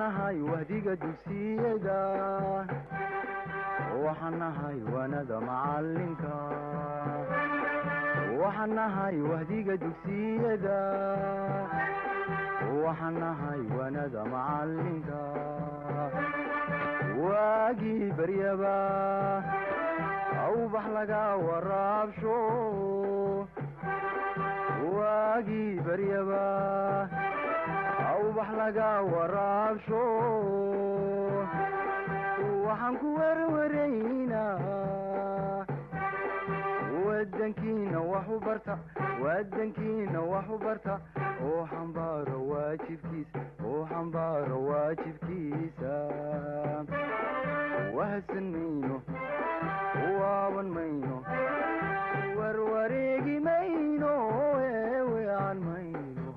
nahay wahdiga dugsiyada waxaan nahay wanada macalinka waxaan nahay wahdiga dugsiyada waxaan nahay wanada macalinka waagii baryaba awbax laga waraabsho waagii baryaba awbax laga waraabsho waxaan ku warwaraynaa wadankiina wax u barta oo xambaaro waajibkiisa wahsan mayno waaban mayno warwareegi mayno weecan mayno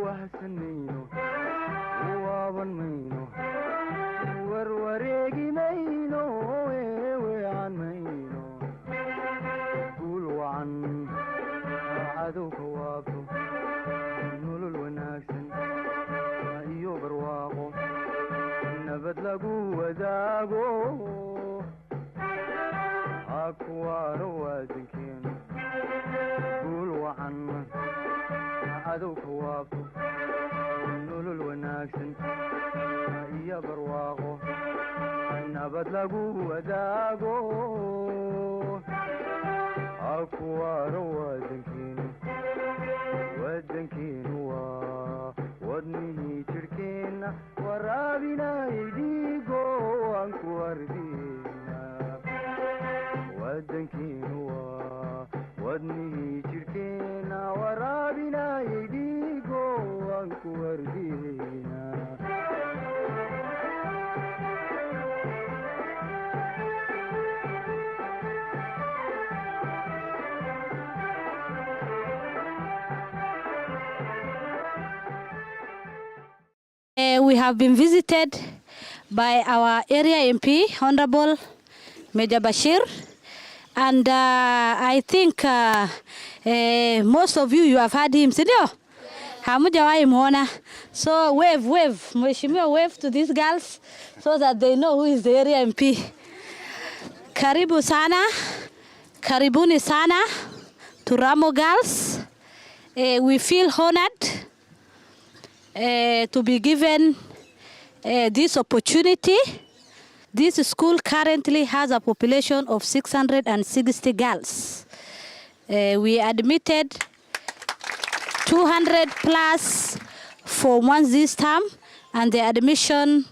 wahsan mayno waaban mayno warwareegi mayno weecan mayno guul wacan cadowka waabto nolol wanaagsan iyo barwaaqo nabad lagu wadaago akuwaaro waadankeenu guul wacan cadowka waabto nolol wanaagsan iyo barwaaqo nabad lagu wadaago akuwaaro wadankeenu waa wadnihii jirhkeenna waraabinay dhiigo aan ku ardina wadankeenu waa wadnihii jirhkeenna waraabinay dhiigo aan ku ardina We have been visited by our area MP, Hon.Major Bashir, and I think most of you have heard him, sindio? Hamujawahi muona. So wave, Mheshimiwa, wave to these girls so that they know who is the area MP. Karibu sana, karibuni sana to Rhamu girls. We feel honored to be given this opportunity. This school currently has a population of 660 girls. We admitted 200 plus for months this term, and the admission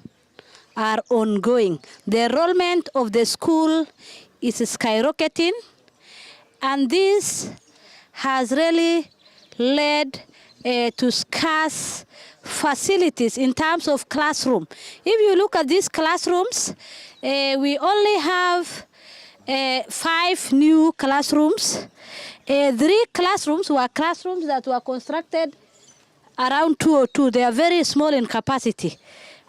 are ongoing. The enrollment of the school is skyrocketing, and this has really led to scarce facilities in terms of classroom. If you look at these classrooms, we only have 5 new classrooms. 3 classrooms were classrooms that were constructed around 2002. They are very small in capacity.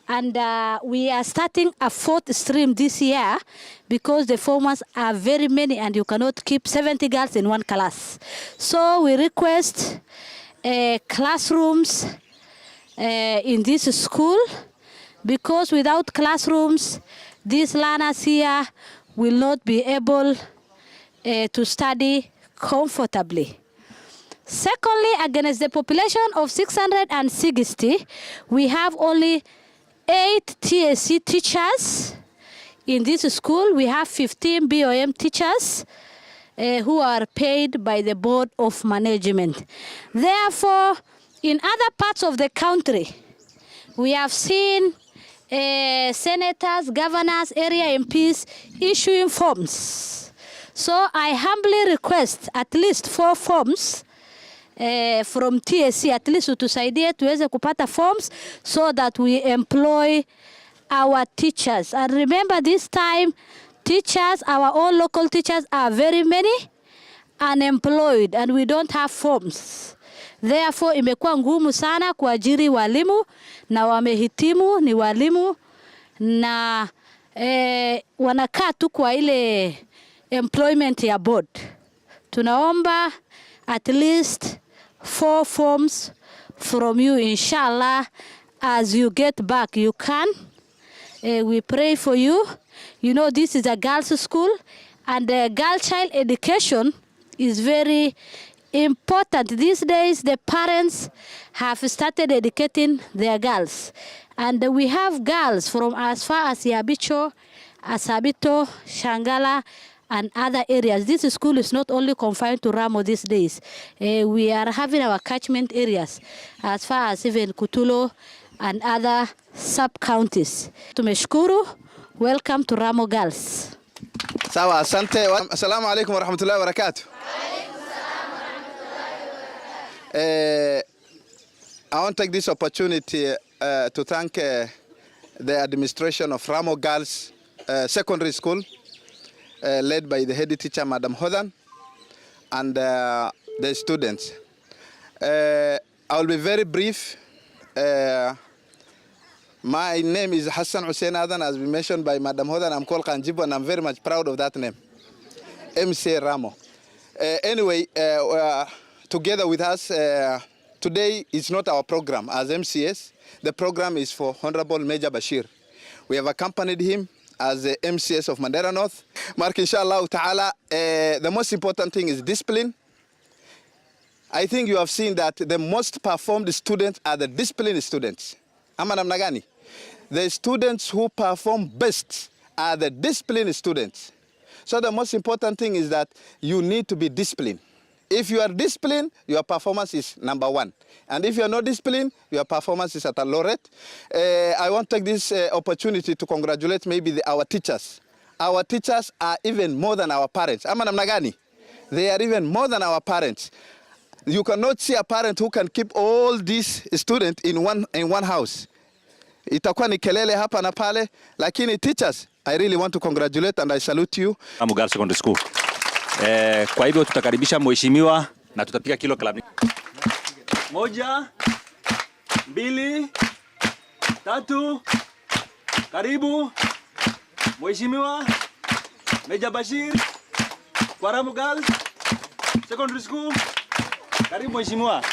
And we are starting a 4th stream this year because the formers are very many and you cannot keep 70 girls in one class. So we request classrooms in this school, because without classrooms, these learners here will not be able to study comfortably. Secondly, against the population of 660, we have only 8 TSC teachers in this school. We have 15 BOM teachers who are paid by the Board of Management. Therefore, in other parts of the country, we have seen senators, governors, area MPs issuing forms. So I humbly request at least 4 forms from TSC, at least utusaidie tuweze kupata forms so that we employ our teachers. And remember, this time, teachers, our own local teachers, are very many unemployed and we don't have forms. Therefore, imekuwa ngumu sana kuajiri walimu, na wamehitimu ni walimu na wanakaa tu kwa ile employment ya board. Tunaomba at least 4 forms from you, inshallah, as you get back, you can. We pray for you. You know, this is a girls' school, and girl child education is very important. These days, the parents have started educating their girls. And we have girls from as far as Yabicho, Asabito, Shangala, and other areas. This school is not only confined to Rhamu these days. We are having our catchment areas as far as even Kutulo and other sub-counties. Tumeshukuru. Welcome to Rhamu Girls. Sawa, asante. Assalamu alaikum wa rahmatullahi wa barakatuh. I want to take this opportunity to thank the administration of Rhamu Girls Secondary School, led by the head teacher, Madam Hodan, and the students. I will be very brief. My name is Hassan Hussein Adan, as been mentioned by Madam Hodan. I'm called Kanjibu, and I'm very much proud of that name, MC Rhamu. Anyway, together with us, today is not our program as MCS. The program is for Hon.Major Bashir. We have accompanied him as the MCS of Mandera North. Mark, inshallah ta'ala, the most important thing is discipline. I think you have seen that the most performed students are the disciplined students. Ama namna gani? The students who perform best are the disciplined students. So the most important thing is that you need to be disciplined. If you are disciplined, your performance is number one. And if you are not disciplined, your performance is at a low rate. I want to take this opportunity to congratulate maybe our teachers. Our teachers are even more than our parents. Ama namna gani? They are even more than our parents. You cannot see a parent who can keep all these students in one house. Itakuwa ni kelele hapa na pale, lakini teachers, I really want to congratulate and I salute you. Rhamu Girls Secondary School. Kwa hivyo tutakaribisha mheshimiwa na tutapiga kilo klabu. 1, 2, 3. Karibu Mheshimiwa Major Bashir kwa Rhamu Girls Secondary School. Karibu Mheshimiwa.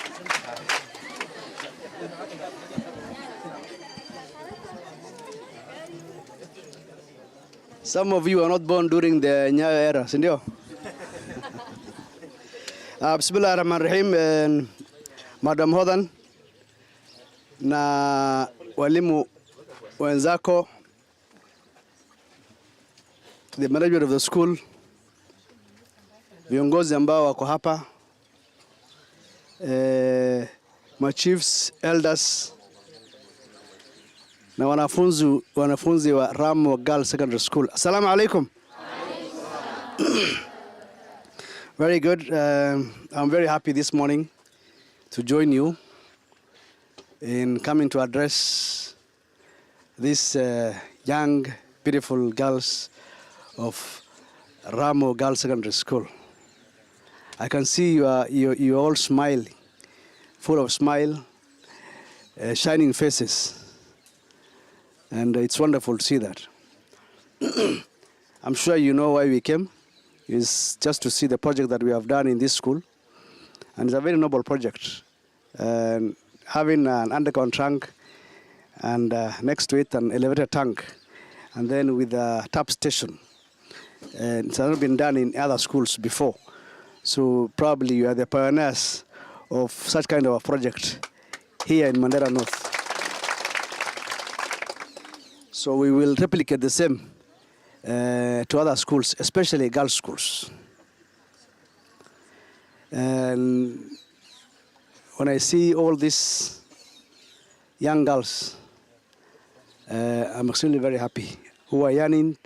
Some of you are not born during the Nyayo era, sindio? Bismillahirrahmanirrahim. Madam Hodan na walimu wenzako, the management of the school, viongozi ambao wako hapa, my chiefs, elders, na wanafunzi wa Rhamu Girls Secondary School. Assalamu alaikum. Very good. I'm very happy this morning to join you in coming to address these young, beautiful girls of Rhamu Girls Secondary School. I can see you all smiling, full of smile, shining faces. And it's wonderful to see that. I'm sure you know why we came. It's just to see the project that we have done in this school. And it's a very noble project. Having an underground tank and next to it an elevator tank, and then with a tap station. And it's not been done in other schools before. So probably you are the pioneers of such kind of a project here in Mandera North. So we will replicate the same to other schools, especially girls' schools. And when I see all these young girls, I'm extremely very happy, who are yearning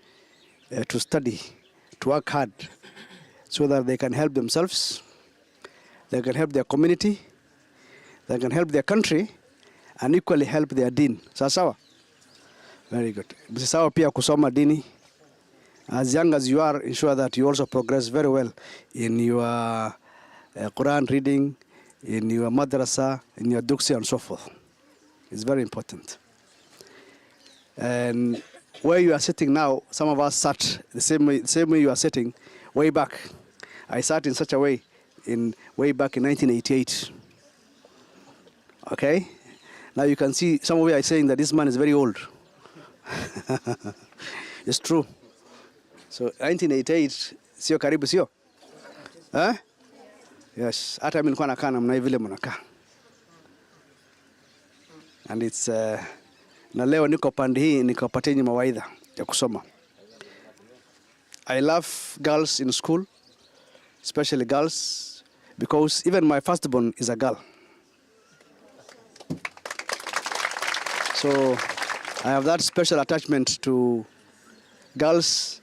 to study, to work hard, so that they can help themselves, they can help their community, they can help their country, and equally help their deen. Sawa? Very good. Msisahau pia kusoma dini. As young as you are, ensure that you also progress very well in your Quran reading, in your madrasa, in your duksi and so forth. It's very important. And where you are sitting now, some of us sat the same way you are sitting way back. I sat in such a way way back in 1988. Okay? Now you can see some of you are saying that this man is very old. It's true. So 1988 sio karibu sio? Yes, hata mimi nilikuwa nakaa namna vile mnakaa. And it's na leo niko pande hii nikapateni mawaidha ya kusoma. I love girls in school, especially girls, because even my firstborn is a girl. So I have that special attachment to girls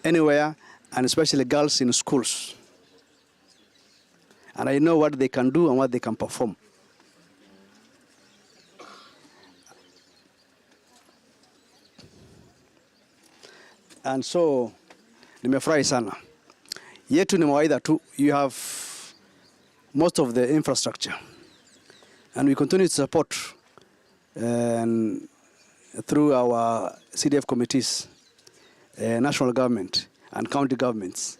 anywhere, and especially girls in schools. And I know what they can do and what they can perform. And so, nimefurahi sana. Yetu ni mawaidha tu, you have most of the infrastructure. And we continue to support through our CDF committees, national government and county governments,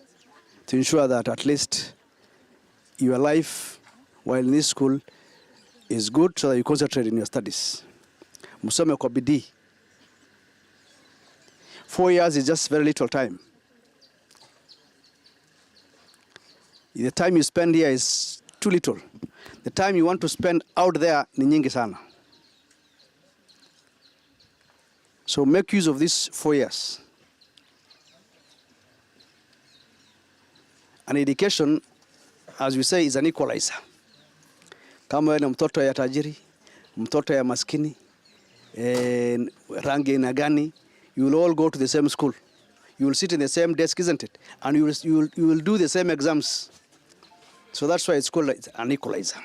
to ensure that at least your life while in this school is good, so that you concentrate in your studies. Musome kwa bidii. 4 years is just very little time. The time you spend here is too little. The time you want to spend out there ni nyingi sana. So make use of these 4 years. An education, as we say, is an equalizer. Kama wewe ni mtoto ya tajiri, mtoto ya maskini, rangi aina gani, you will all go to the same school. You will sit in the same desk, isn't it? And you will do the same exams. So that's why it's called an equalizer.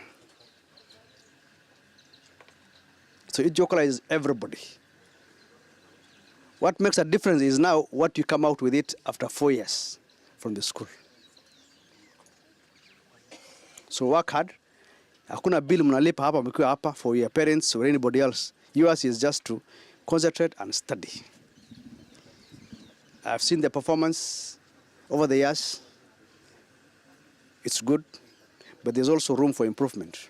So it equalizes everybody. What makes a difference is now what you come out with it after 4 years from the school. So work hard. Hakuna bill mnalipa hapa mkiwa hapa for your parents or anybody else. Yours is just to concentrate and study. I've seen the performance over the years. It's good, but there's also room for improvement.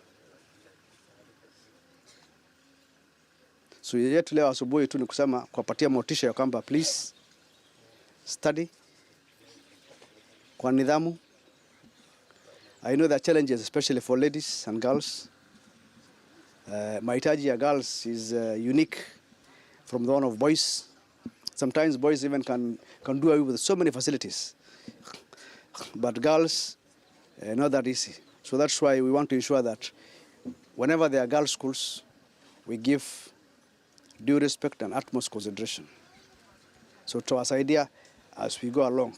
So yetu leo asubuhi tu ni kusema kuwapatia motisha ya kwamba please study kwa nidhamu. I know there are challenges, especially for ladies and girls. Mahitaji ya girls is unique from the one of boys. Sometimes boys even can do away with so many facilities. But girls, not that easy. So that's why we want to ensure that whenever there are girls' schools, we give due respect and utmost consideration. So to us idea as we go along.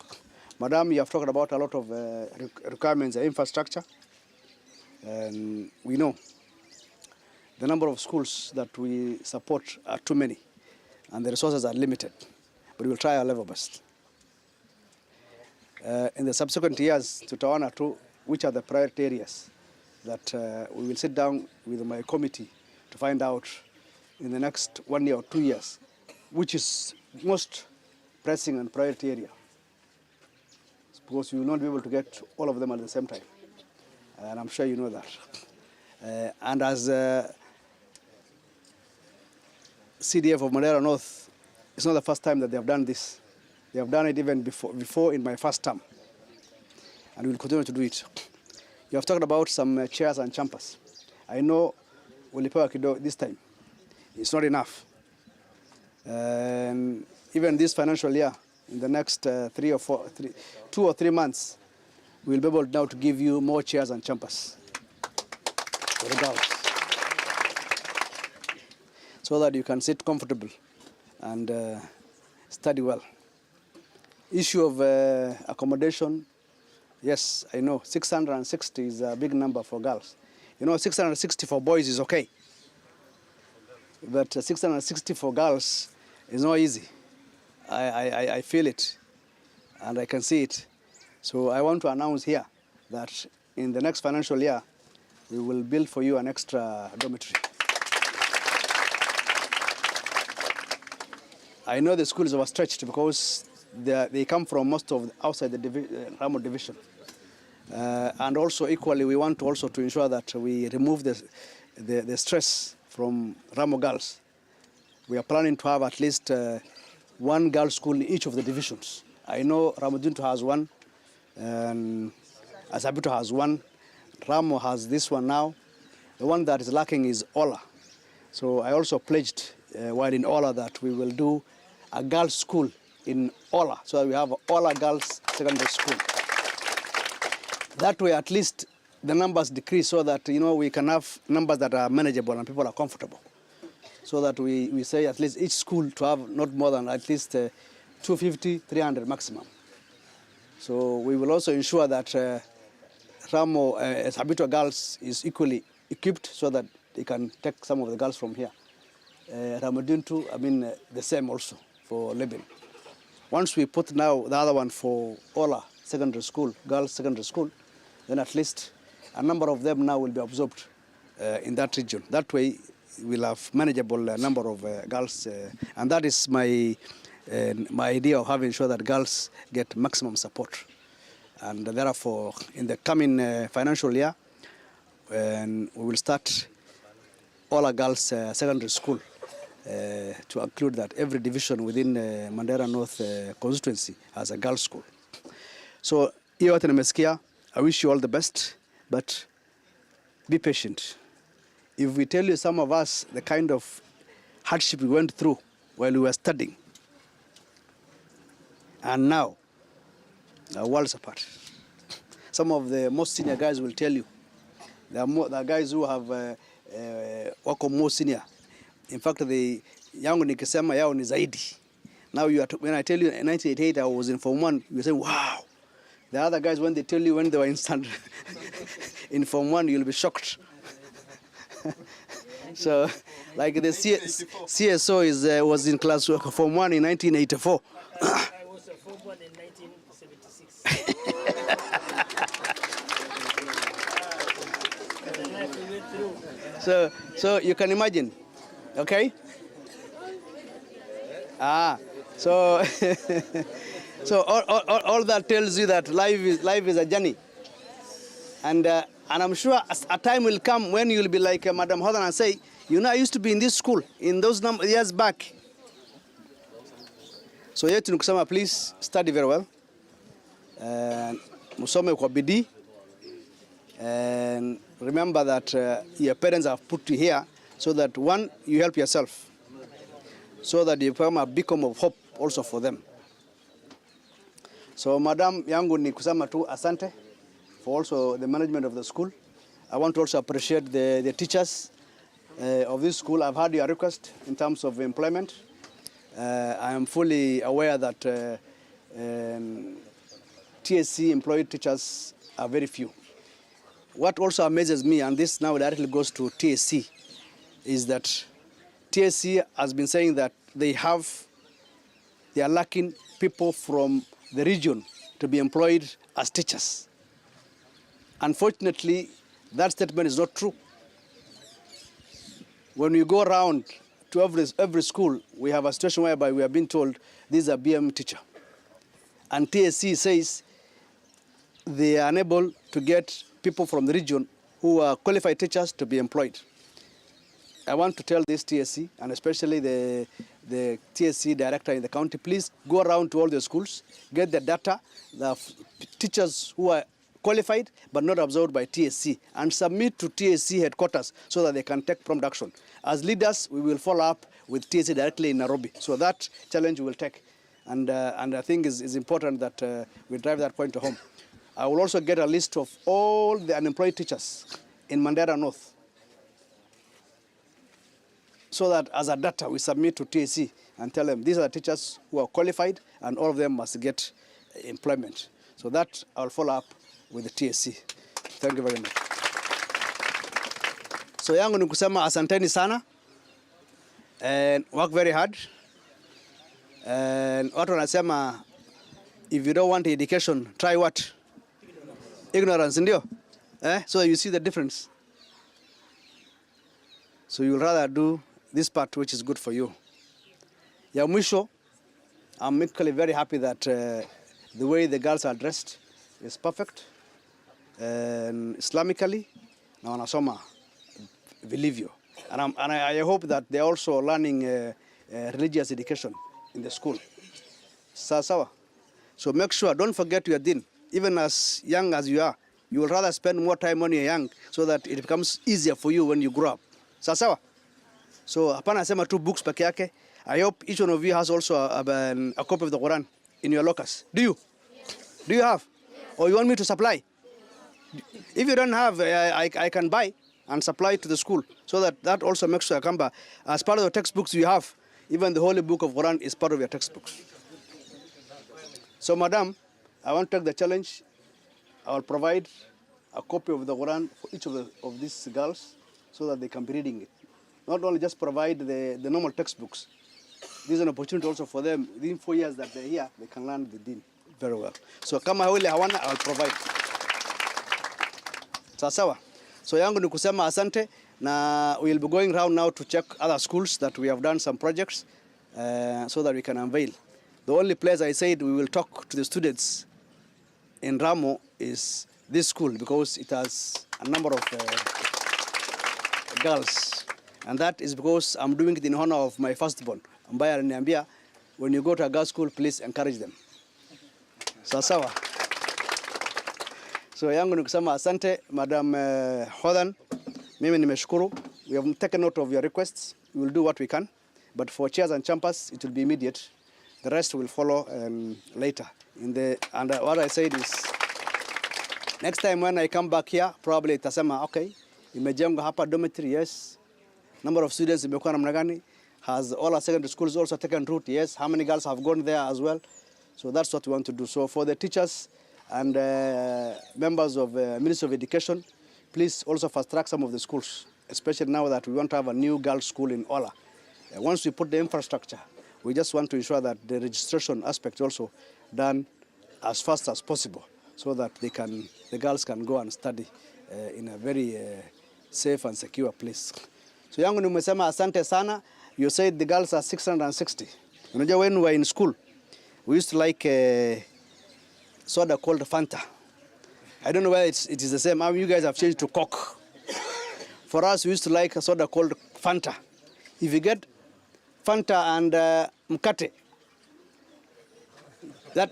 Madam, you have talked about a lot of requirements and infrastructure. And we know the number of schools that we support are too many, and the resources are limited. But we'll try our level best. In the subsequent years, tutaona tu which are the priority areas that we will sit down with my committee to find out in the next 1 year or 2 years, which is most pressing and priority area. Because you will not be able to get all of them at the same time. And I'm sure you know that. And as CDF of Mandera North, it's not the first time that they have done this. They have done it even before in my first term. And we will continue to do it. You have talked about some chairs and champers. I know ulipewa kidogo this time. It's not enough. Even this financial year, in the next 2 or 3 months, we'll be able now to give you more chairs and champers for the girls, so that you can sit comfortable and study well. Issue of accommodation, yes, I know 660 is a big number for girls. You know, 660 for boys is okay, but 660 for girls is not easy. I feel it, and I can see it. So I want to announce here that in the next financial year, we will build for you an extra dormitory. I know the school is overstretched because they come from most of outside the Rhamu division. And also equally, we want to ensure that we remove the stress from Rhamu girls. We are planning to have at least one girls' school in each of the divisions. I know Rhamu has one, and Asabito has one. Rhamu has this one now. The one that is lacking is Ola. So I also pledged while in Ola that we will do a girls' school in Ola, so that we have Ola Girls Secondary School. That way, at least the numbers decrease, so that we can have numbers that are manageable and people are comfortable. So that we say at least each school to have not more than at least 250, 300 maximum. So we will also ensure that Rhamu Habitual Girls is equally equipped, so that they can take some of the girls from here. Rhamu the same also for living. Once we put now the other one for Ola Secondary School, Girls Secondary School, then at least a number of them now will be absorbed in that region. That way we'll have manageable number of girls, and that is my idea of having sure that girls get maximum support. And therefore, in the coming financial year, we will start Ola Girls Secondary School to include that every division within Mandera North constituency has a girls' school. So, hiyo yote nimesikia. I wish you all the best, but be patient. If we tell you, some of us, the kind of hardship we went through while we were studying, and now, worlds apart. Some of the most senior guys will tell you, there are guys who have wako more senior. In fact, the yangu nikisema yao ni zaidi. Now, when I tell you in 1988 I was in Form 1, you say, wow. The other guys, when they tell you when they were in in Form 1, you'll be shocked. So, like the CSO was in class Form 1 in 1984. I was a Form 1 in 1976. So you can imagine, okay? So so all that tells you that life is a journey, and I'm sure a time will come when you'll be like Madam Hodan and say, I used to be in this school in those years back. So yetu nikusema, please study very well, and musome kwa bidii, and remember that your parents have put you here so that, one, you help yourself, so that you become a beacon of hope also for them. So, Madam yangu ni kusema tu asante for also the management of the school. I want to also appreciate the teachers of this school. I've heard your request in terms of employment. I am fully aware that TSC employed teachers are very few. What also amazes me, and this now directly goes to TSC, is that TSC has been saying that they are lacking people from the region to be employed as teachers. Unfortunately, that statement is not true. When we go around to every school, we have a situation whereby we are being told this is a BM teacher. And TSC says they are unable to get people from the region who are qualified teachers to be employed. I want to tell this TSC, and especially the TSC director in the county, please go around to all the schools, get the data, the teachers who are qualified but not absorbed by TSC, and submit to TSC headquarters so that they can take prompt action. As leaders, we will follow up with TSC directly in Nairobi. So that challenge we will take. And I think it's important that we drive that point home. I will also get a list of all the unemployed teachers in Mandera North, so that as a data we submit to TSC and tell them these are the teachers who are qualified and all of them must get employment. So that I'll follow up with the TSC. Thank you very much. So yangu ni kusema asanteni sana, and work very hard. And watu wanasema if you don't want education, try what? Ignorance, ndio? So you see the difference. So you'll rather do this part which is good for you. Ya mwisho, I'm equally very happy that the way the girls are dressed is perfect, and Islamically, na wanasoma vilivyo. And I hope that they're also learning religious education in the school. Sawa. So make sure, don't forget your din. Even as young as you are, you will rather spend more time when you're young so that it becomes easier for you when you grow up. Sawa. So hapana sema 2 books peke yake. I hope each one of you has also a copy of the Quran in your lockers. Do you? Do you have? Or you want me to supply? If you don't have, I can buy and supply to the school, so that also makes sure Kamba, as part of the textbooks you have, even the Holy Book of Quran is part of your textbooks. So, Madam, I want to take the challenge. I will provide a copy of the Quran for each of these girls so that they can be reading it. Not only just provide the normal textbooks. This is an opportunity also for them. Within 4 years that they're here, they can learn the deen very well. So, kama hawili hawana, I will provide. Sawa. So yangu ni kusema asante, na we will be going around now to check other schools that we have done some projects so that we can unveil. The only place I said we will talk to the students in Rhamu is this school because it has a number of girls, and that is because I'm doing it in honor of my firstborn. Ambaye aliniambia, when you go to a girls' school, please encourage them. Sawa. So yangu ni kusema asante, Madam Hodan. Mimi nimeshukuru. We have taken note of your requests. We will do what we can. But for chairs and champers, it will be immediate. The rest will follow later. And what I said is, next time when I come back here, probably itasema, okay, imejengwa hapa dormitory, yes. Number of students imekuwa namna gani? Has all our secondary schools also taken route? Yes. How many girls have gone there as well? So that's what we want to do. So for the teachers and members of Ministry of Education, please also fast-track some of the schools, especially now that we want to have a new girls' school in Ola. Once we put the infrastructure, we just want to ensure that the registration aspect is also done as fast as possible, so that the girls can go and study in a very safe and secure place. So yangu nimesema asante sana. You said the girls are 660. Unajua when we were in school, we used to like soda called Fanta. I don't know whether it is the same. You guys have changed to Coke. For us, we used to like a soda called Fanta. If you get Fanta and mkate,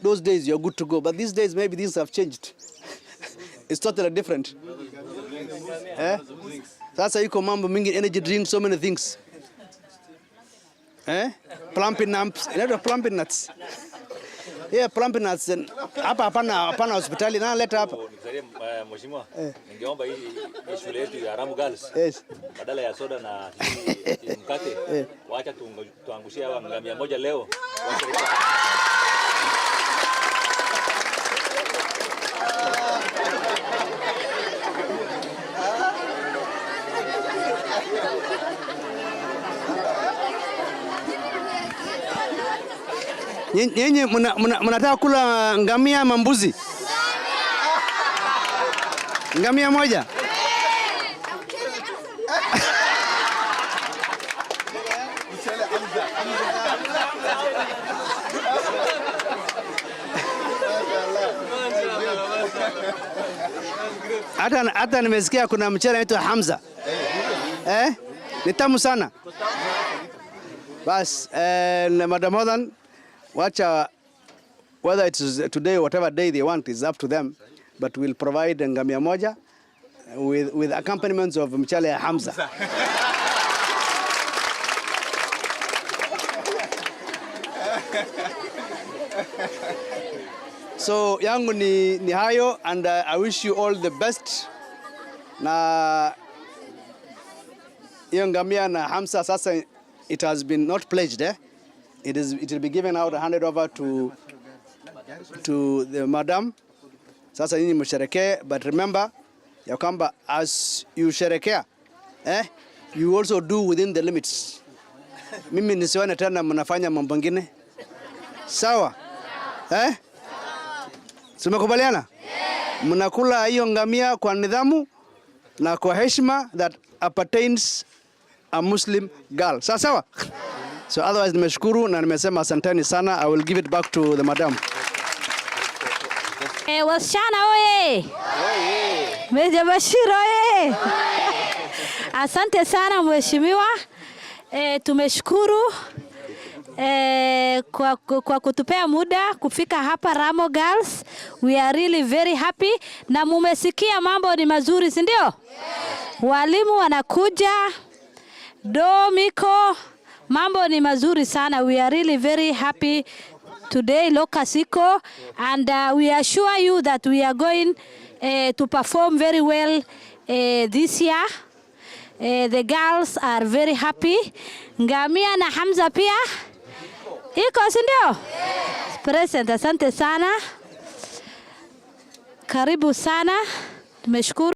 those days you're good to go. But these days, maybe things have changed. It's totally different. Sasa yuko mambo mingi, energy drinks, so many things. Plumping nuts. Plumping nuts. Yeah, plumping nuts. Hapa hapana hospitali na leta hapa. Mheshimiwa, ningeomba hii shule yetu ya Rhamu Girls. Yes. Badala ya soda na mkate, waacha tuangushie hawa ngamia moja leo. Nyenye mnataka kula ngamia ama mbuzi? Ngamia moja? Hata nimesikia kuna mchele unaitwa Hamza. Ni tamu sana. Bas, Madam Hodan, whether it is today or whatever day they want is up to them, but we'll provide ngamia moja with accompaniments of mchele Hamza. So yangu ni hayo, and I wish you all the best. Na hiyo ngamia na Hamza sasa, it has been not pledged, It will be given out, handed over to the madam. Sasa nyinyi msherekee, but remember ya kwamba as you sherekea, you also do within the limits. Mimi nisione tena mnafanya mambo mengine. Sawa? Tumekubaliana? Mnakula hiyo ngamia kwa nidhamu na kwa heshima that appertains a Muslim girl. Sawa? So otherwise nimeshukuru na nimesema asanteni sana. I will give it back to the madam. Wasichana oye! Major Bashir oye! Asante sana mheshimiwa. Tumeshukuru kwa kutupea muda kufika hapa Rhamu Girls. We are really very happy. Na mumesikia mambo ni mazuri, si ndio? Walimu wanakuja, domiko, mambo ni mazuri sana. We are really very happy today, Lokasiko, and we assure you that we are going to perform very well this year. The girls are very happy. Ngamia na Hamza pia iko, si ndio? Present. Asante sana, karibu sana, tumeshukuru.